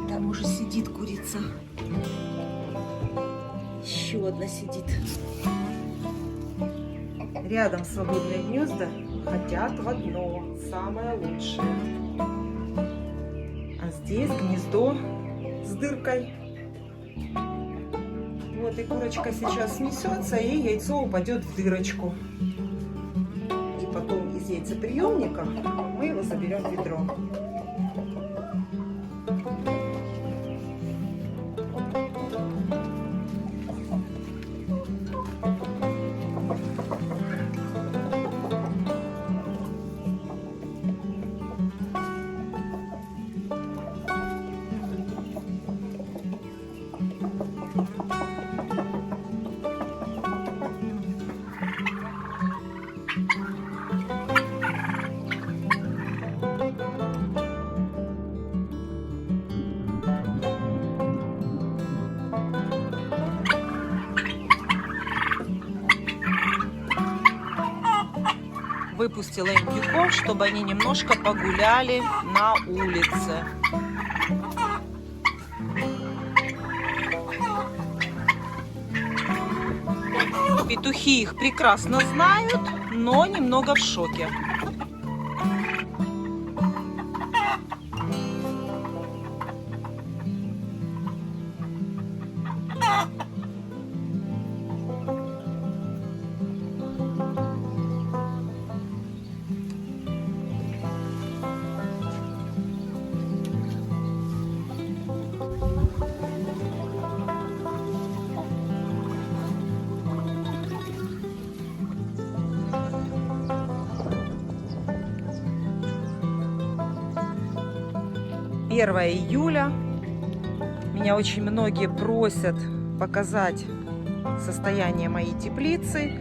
Там уже сидит курица. Еще одна сидит. Рядом свободные гнезда хотят в одно, самое лучшее. А здесь гнездо с дыркой. Вот и курочка сейчас снесется, и яйцо упадет в дырочку. И потом из яйцеприемника мы его заберем в ведро. Выпустила индюков, чтобы они немножко погуляли на улице. Петухи их прекрасно знают, но немного в шоке. Первое июля. Меня очень многие просят показать состояние моей теплицы,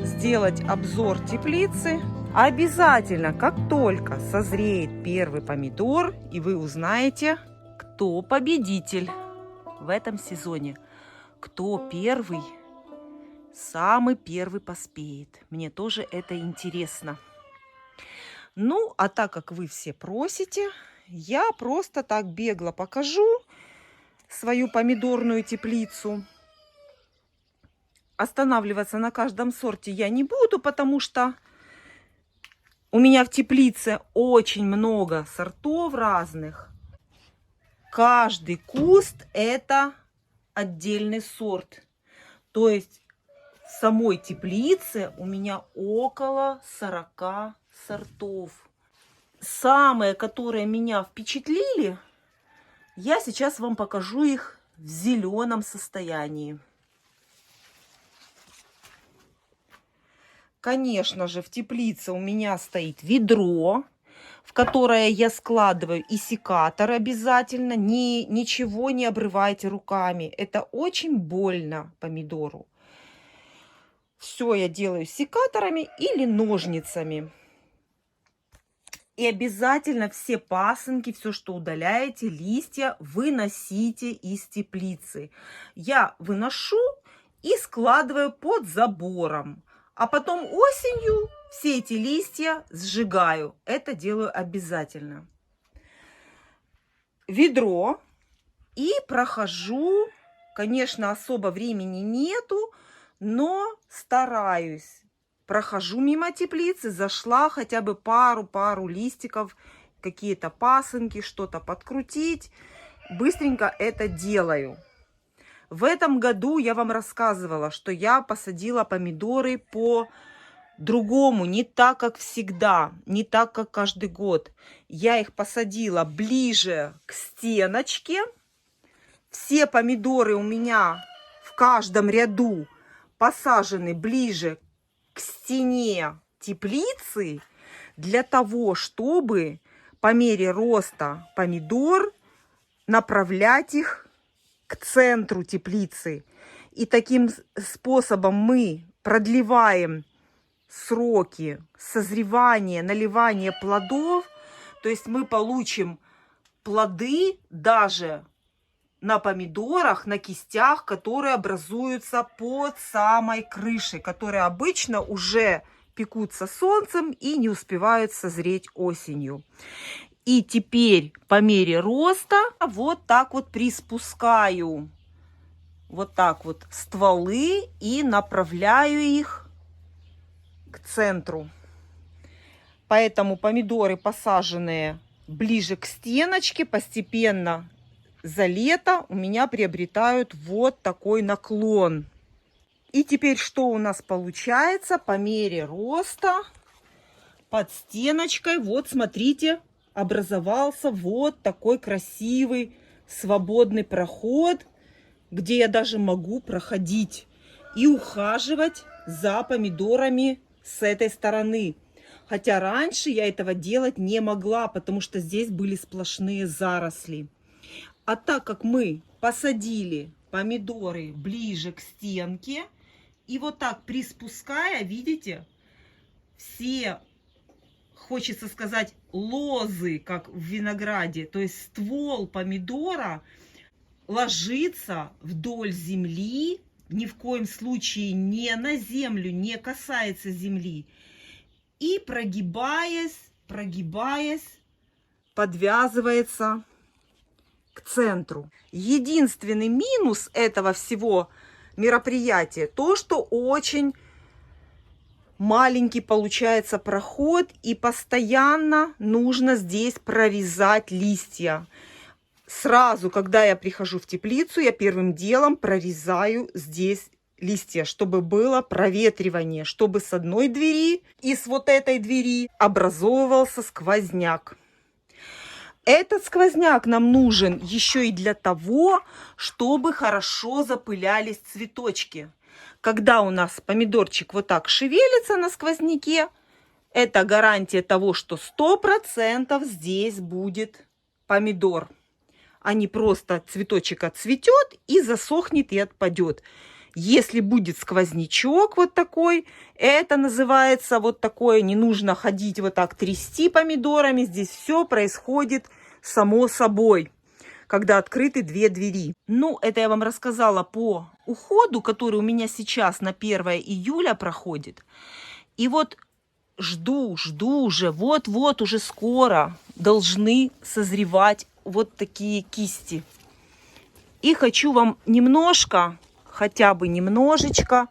сделать обзор теплицы. Обязательно, как только созреет первый помидор, и вы узнаете, кто победитель в этом сезоне, кто первый, самый первый поспеет. Мне тоже это интересно. Ну, а так как вы все просите, я просто так бегло покажу свою помидорную теплицу. Останавливаться на каждом сорте я не буду, потому что у меня в теплице очень много сортов разных. Каждый куст это отдельный сорт. То есть в самой теплице у меня около 40 сортов. Самые, которые меня впечатлили, я сейчас вам покажу их в зеленом состоянии. Конечно же, в теплице у меня стоит ведро, в которое я складываю и секатор обязательно. Ничего не обрывайте руками. Это очень больно помидору. Все я делаю секаторами или ножницами. И обязательно все пасынки, все, что удаляете, листья, выносите из теплицы. Я выношу и складываю под забором. А потом осенью все эти листья сжигаю. Это делаю обязательно. Ведро. И прохожу. Конечно, особо времени нету, но стараюсь. Прохожу мимо теплицы, зашла хотя бы пару листиков, какие-то пасынки, что-то подкрутить. Быстренько это делаю. В этом году я вам рассказывала, что я посадила помидоры по-другому, не так, как всегда, не так, как каждый год. Я их посадила ближе к стеночке. Все помидоры у меня в каждом ряду посажены ближе к стене теплицы для того, чтобы по мере роста помидор направлять их к центру теплицы. И таким способом мы продлеваем сроки созревания, наливания плодов. То есть мы получим плоды даже на помидорах, на кистях, которые образуются под самой крышей, которые обычно уже пекутся солнцем и не успевают созреть осенью. И теперь по мере роста вот так вот приспускаю вот так вот стволы и направляю их к центру. Поэтому помидоры, посаженные ближе к стеночке, постепенно за лето у меня приобретают вот такой наклон. И теперь что у нас получается по мере роста под стеночкой? Вот смотрите, образовался вот такой красивый свободный проход, где я даже могу проходить и ухаживать за помидорами с этой стороны. Хотя раньше я этого делать не могла, потому что здесь были сплошные заросли. А так как мы посадили помидоры ближе к стенке, и вот так приспуская, видите, все, хочется сказать, лозы, как в винограде, то есть ствол помидора ложится вдоль земли, ни в коем случае не на землю, не касается земли. И прогибаясь, подвязывается к центру. Единственный минус этого всего мероприятия то, что очень маленький получается проход, и постоянно нужно здесь прорезать листья. Сразу, когда я прихожу в теплицу, я первым делом прорезаю здесь листья, чтобы было проветривание, чтобы с одной двери и с вот этой двери образовывался сквозняк. Этот сквозняк нам нужен еще и для того, чтобы хорошо запылялись цветочки. Когда у нас помидорчик вот так шевелится на сквозняке, это гарантия того, что 100% здесь будет помидор, а не просто цветочек отцветет и засохнет и отпадет. Если будет сквознячок вот такой, это называется вот такое, не нужно ходить вот так трясти помидорами. Здесь все происходит само собой, когда открыты две двери. Ну, это я вам рассказала по уходу, который у меня сейчас на 1 июля проходит. И вот жду уже, вот-вот уже скоро должны созревать вот такие кисти. И хочу вам немножко, хотя бы немножечко,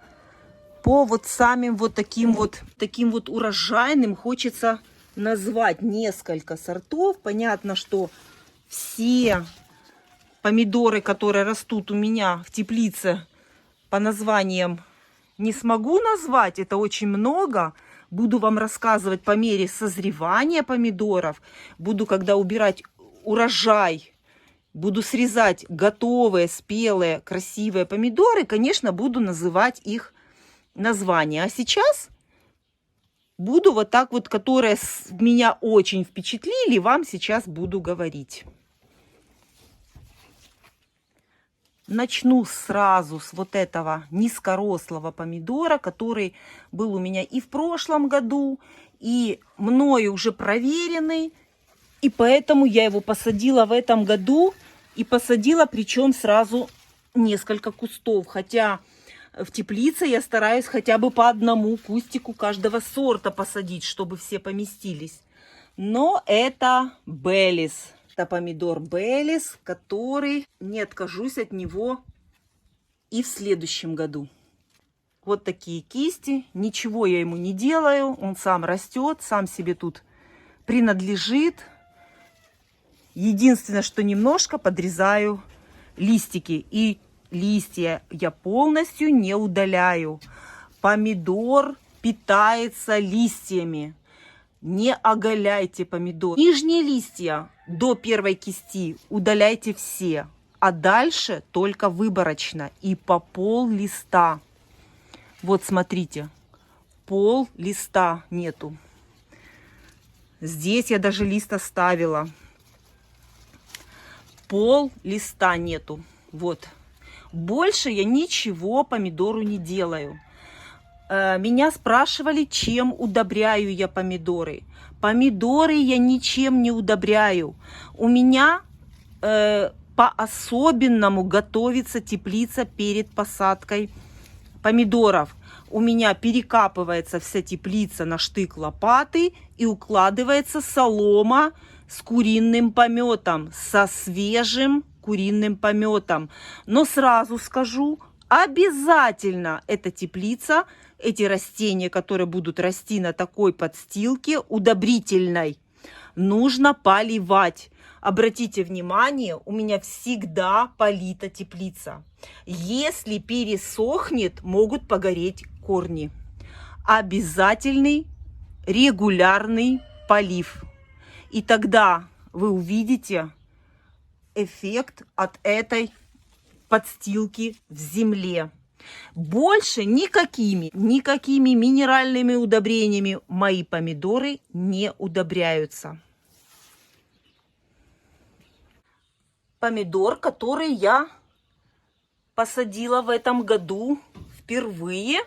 по вот самим вот таким вот урожайным хочется назвать несколько сортов. Понятно, что все помидоры, которые растут у меня в теплице, по названиям не смогу назвать, это очень много. Буду вам рассказывать по мере созревания помидоров. Буду, когда убирать урожай, буду срезать готовые, спелые, красивые помидоры, конечно, буду называть их названия. А сейчас буду вот так вот, которые меня очень впечатлили, вам сейчас буду говорить. Начну сразу с вот этого низкорослого помидора, который был у меня и в прошлом году, и мною уже проверенный. И поэтому я его посадила в этом году. И посадила, причем сразу несколько кустов. Хотя в теплице я стараюсь хотя бы по одному кустику каждого сорта посадить, чтобы все поместились. Но это Беллис. Это помидор Беллис, который не откажусь от него и в следующем году. Вот такие кисти. Ничего я ему не делаю. Он сам растет, сам себе тут принадлежит. Единственное, что немножко подрезаю листики. И листья я полностью не удаляю. Помидор питается листьями. Не оголяйте помидор. Нижние листья до первой кисти удаляйте все. а дальше только выборочно и по пол листа. Вот смотрите, пол листа нету. Здесь я даже лист оставила. Пол листа нету. Вот. Больше я ничего помидору не делаю. Меня спрашивали, чем удобряю я помидоры. Помидоры я ничем не удобряю. У меня по-особенному готовится теплица перед посадкой помидоров. У меня перекапывается вся теплица на штык лопаты и укладывается солома с куриным пометом, со свежим куриным пометом. Но сразу скажу, обязательно эта теплица, эти растения, которые будут расти на такой подстилке удобрительной, нужно поливать. Обратите внимание, у меня всегда полита теплица. Если пересохнет, могут погореть корни. Обязательный регулярный полив. И тогда вы увидите эффект от этой подстилки в земле. Больше никакими минеральными удобрениями мои помидоры не удобряются. Помидор, который я посадила в этом году впервые.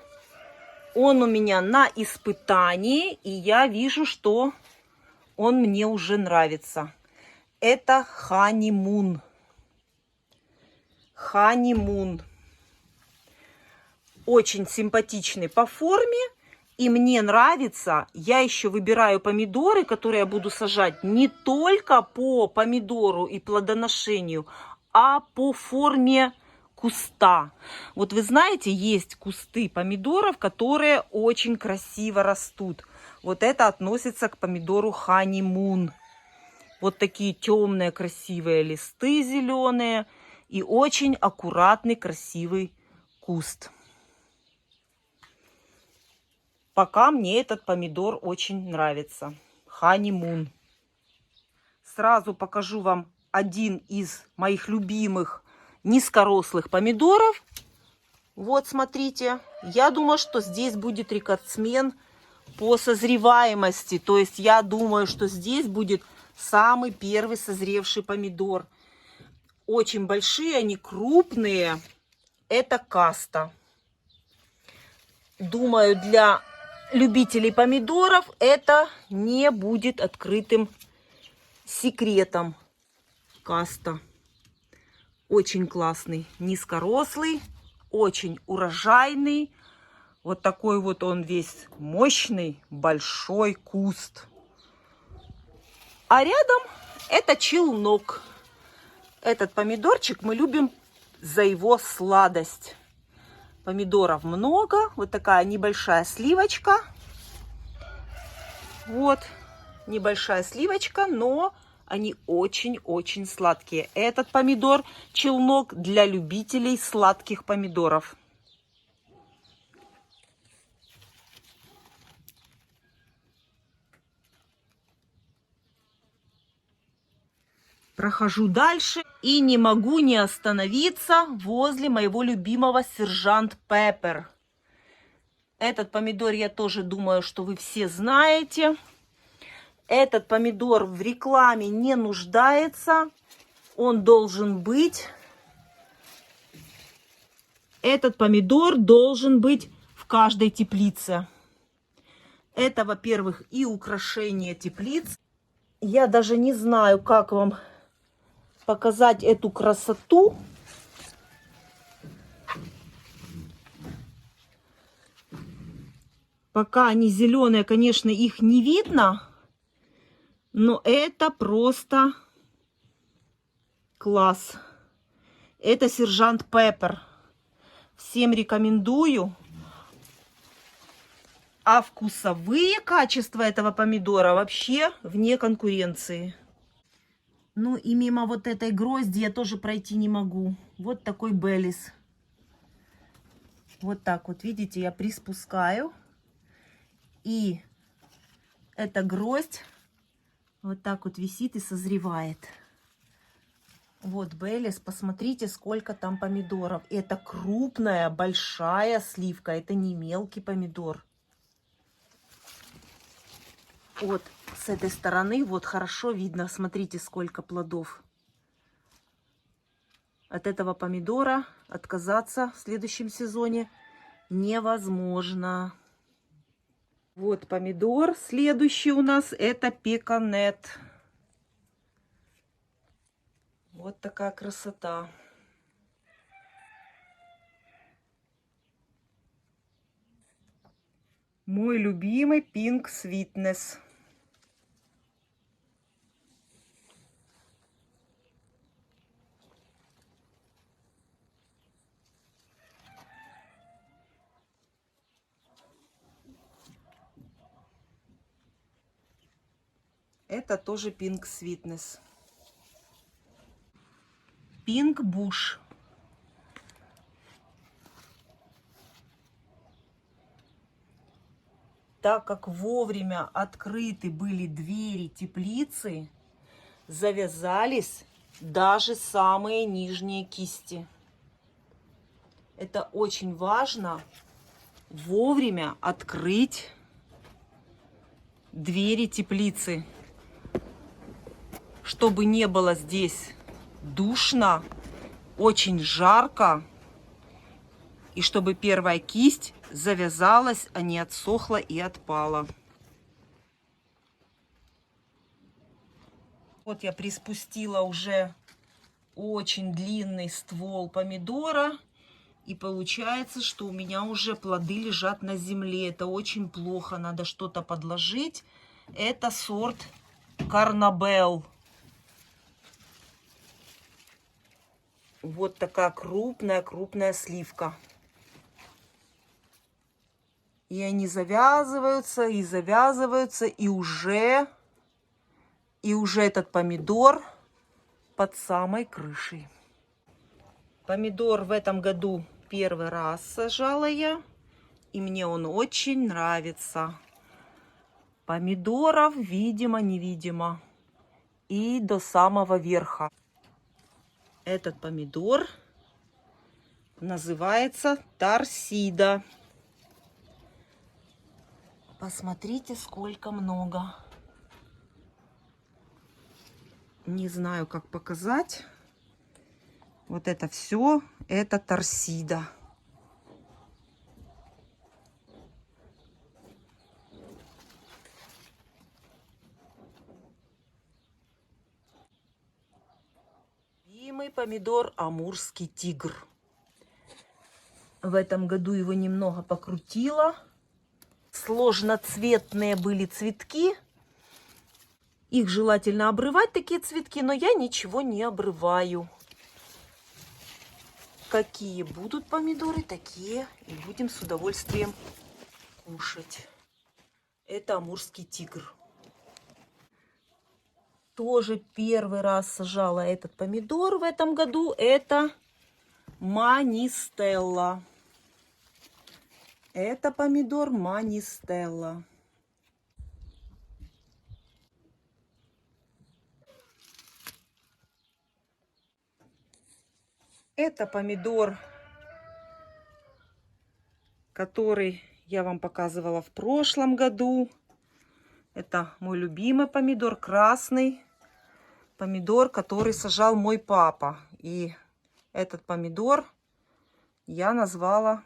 Он у меня на испытании, и я вижу, что он мне уже нравится. Это Honeymoon. Honeymoon. Очень симпатичный по форме. И мне нравится, я еще выбираю помидоры, которые я буду сажать не только по помидору и плодоношению, а по форме куста. Вот вы знаете, есть кусты помидоров, которые очень красиво растут. Вот это относится к помидору Honeymoon. Вот такие темные красивые листы зеленые и очень аккуратный красивый куст. Пока мне этот помидор очень нравится. Honeymoon. Сразу покажу вам один из моих любимых низкорослых помидоров. Вот, смотрите. Я думаю, что здесь будет рекордсмен по созреваемости. То есть я думаю, что здесь будет самый первый созревший помидор. Очень большие, они крупные. Это каста. Думаю, для любителей помидоров это не будет открытым секретом. Каста. Очень классный, низкорослый, очень урожайный. Вот такой вот он весь мощный, большой куст. А рядом это челнок. Этот помидорчик мы любим за его сладость. Помидоров много. Вот такая небольшая сливочка. Вот. Небольшая сливочка, но они очень-очень сладкие. Этот помидор челнок для любителей сладких помидоров. Прохожу дальше и не могу не остановиться возле моего любимого сержант Пеппер. Этот помидор, я тоже думаю, что вы все знаете. Этот помидор в рекламе не нуждается. Он должен быть. Этот помидор должен быть в каждой теплице. Это, во-первых, и украшение теплиц. Я даже не знаю, как вам показать эту красоту. Пока они зеленые, конечно, их не видно. Но это просто класс. Это сержант Пеппер. Всем рекомендую. А вкусовые качества этого помидора вообще вне конкуренции. Ну и мимо вот этой грозди я тоже пройти не могу. Вот такой Беллис. Вот так вот, видите, я приспускаю. И эта гроздь вот так вот висит и созревает. Вот, Беллис, посмотрите, сколько там помидоров. Это крупная, большая сливка. Это не мелкий помидор. Вот с этой стороны вот хорошо видно. Смотрите, сколько плодов. От этого помидора отказаться в следующем сезоне невозможно. Вот помидор. Следующий у нас это пеканет. Вот такая красота. Мой любимый Pink Sweetness. Это тоже Pink Sweetness. Pink Bush. Так как вовремя открыты были двери теплицы, завязались даже самые нижние кисти. Это очень важно, вовремя открыть двери теплицы, чтобы не было здесь душно, очень жарко, и чтобы первая кисть завязалась, а не отсохла и отпала. Вот я приспустила уже очень длинный ствол помидора. И получается, что у меня уже плоды лежат на земле. Это очень плохо. Надо что-то подложить. Это сорт Карнабел. Вот такая крупная сливка. И они завязываются, и завязываются, и уже этот помидор под самой крышей. Помидор в этом году первый раз сажала я, и мне он очень нравится. Помидоров видимо-невидимо. И до самого верха. Этот помидор называется торсида. Посмотрите, сколько много. Не знаю, как показать. Вот это все, это торсида. Любимый помидор амурский тигр. В этом году его немного покрутила. Сложноцветные были цветки. Их желательно обрывать, такие цветки, но я ничего не обрываю. Какие будут помидоры, такие и будем с удовольствием кушать. Это амурский тигр. Тоже первый раз сажала этот помидор в этом году. Это манистелла. Это помидор манистелла. Это помидор, который я вам показывала в прошлом году. Это мой любимый помидор, красный помидор, который сажал мой папа. И этот помидор я назвала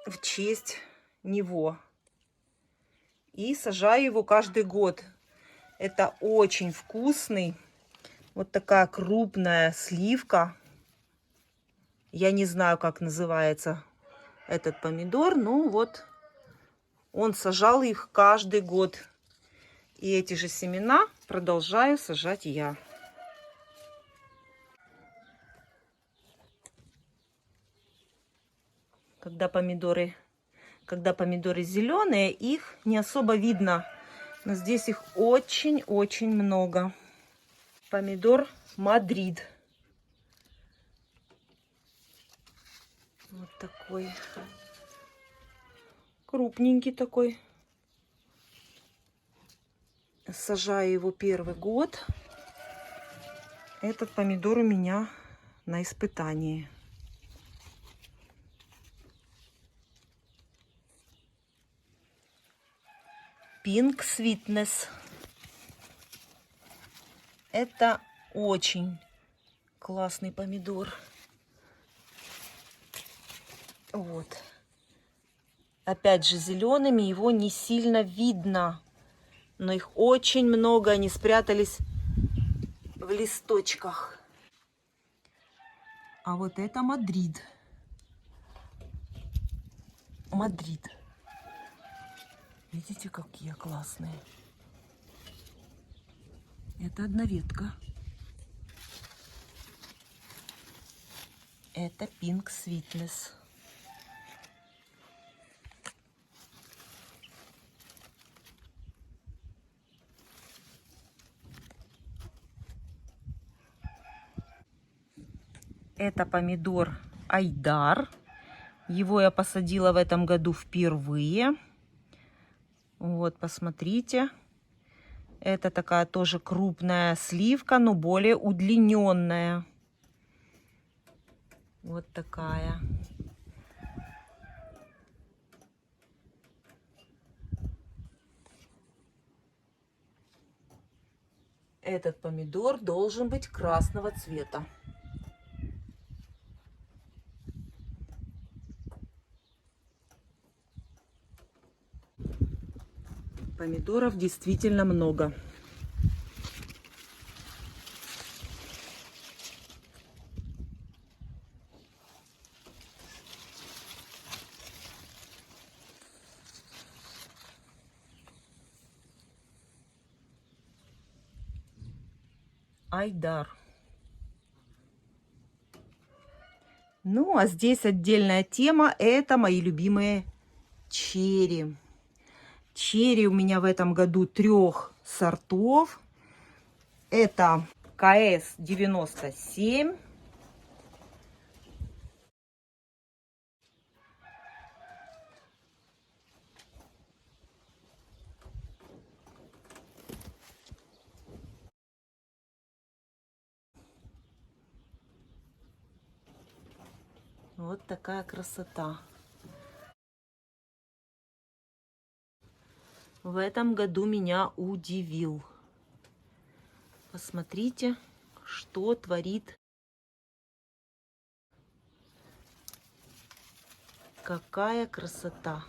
в честь него. И сажаю его каждый год. Это очень вкусный. Вот такая крупная сливка. Я не знаю, как называется этот помидор. Ну вот, он сажал их каждый год. И эти же семена продолжаю сажать я. Когда помидоры зеленые, их не особо видно. Но здесь их очень-очень много. Помидор Мадрид. Вот такой. Крупненький такой. Сажаю его первый год. Этот помидор у меня на испытании. Pink Sweetness. Это очень классный помидор. Вот. Опять же, зелеными его не сильно видно. Но их очень много. Они спрятались в листочках. А вот это Мадрид. Мадрид. Видите, какие классные. Это одноветка. Это Pink Sweetness. Это помидор Айдар. Его я посадила в этом году впервые. Вот, посмотрите. Это такая тоже крупная сливка, но более удлиненная. Вот такая. Этот помидор должен быть красного цвета. Помидоров действительно много. Айдар. Ну, а здесь отдельная тема. Это мои любимые черри. Черри у меня в этом году 3 сортов. Это КС-97. Вот такая красота. В этом году меня удивил. Посмотрите, что творит. Какая красота.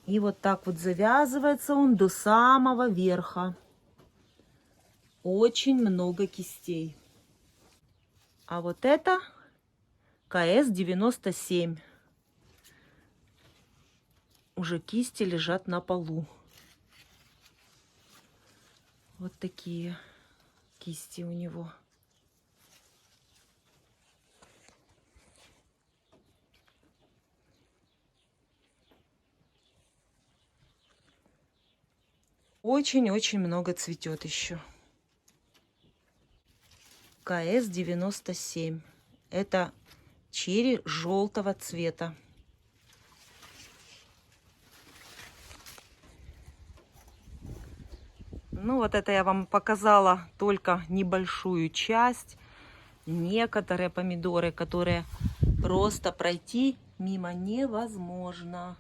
И вот так вот завязывается он до самого верха. Очень много кистей. А вот это КС-97. Уже кисти лежат на полу. Вот такие кисти у него. Очень-очень много цветет еще. КС-97. Это черри желтого цвета. Ну вот это я вам показала только небольшую часть. Некоторые помидоры, которые просто пройти мимо невозможно.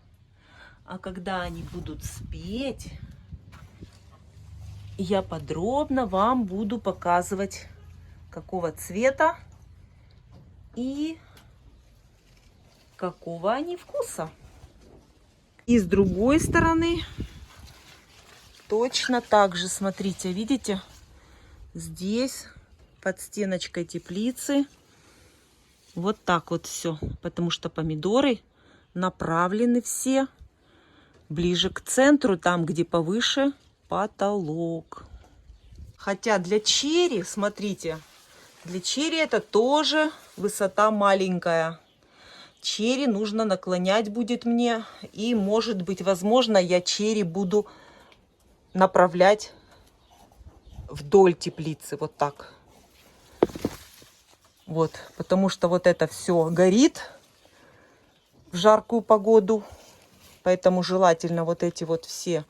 А когда они будут спеть, я подробно вам буду показывать, какого цвета и какого они вкуса. И с другой стороны точно так же, смотрите, видите, здесь под стеночкой теплицы вот так вот все, потому что помидоры направлены все ближе к центру, там, где повыше потолок. Хотя для черри, смотрите, для черри это тоже высота маленькая. Черри нужно наклонять будет мне. И, может быть, возможно, я черри буду направлять вдоль теплицы. Вот так. Вот. Потому что вот это все горит в жаркую погоду. Поэтому желательно вот эти вот все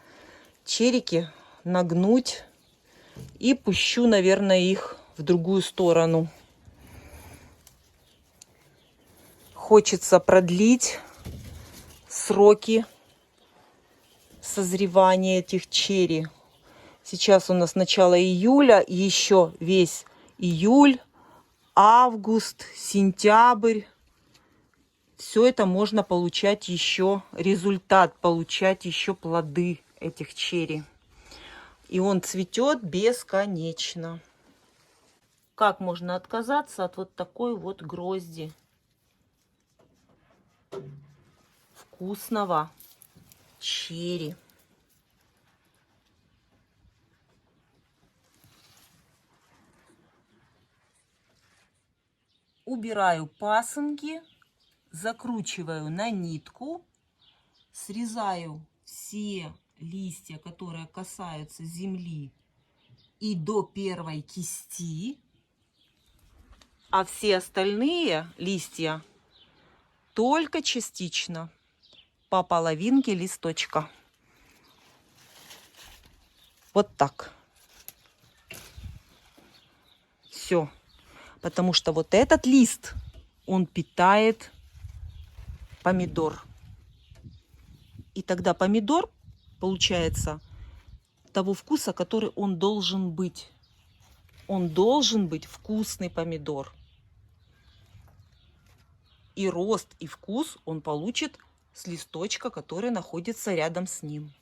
черики нагнуть и пущу, наверное, их в другую сторону. Хочется продлить сроки созревания этих черри. Сейчас у нас начало июля, еще весь июль, август, сентябрь. Все это можно получать еще результат, получать еще плоды этих черри. И он цветет бесконечно. Как можно отказаться от вот такой вот грозди вкусного черри? Убираю пасынки, закручиваю на нитку, срезаю все листья, которые касаются земли, и до первой кисти, а все остальные листья только частично, по половинке листочка. Вот так. Все. Потому что вот этот лист, он питает помидор. И тогда помидор получается того вкуса, который он должен быть. Он должен быть вкусный помидор. И рост, и вкус он получит с листочка, который находится рядом с ним.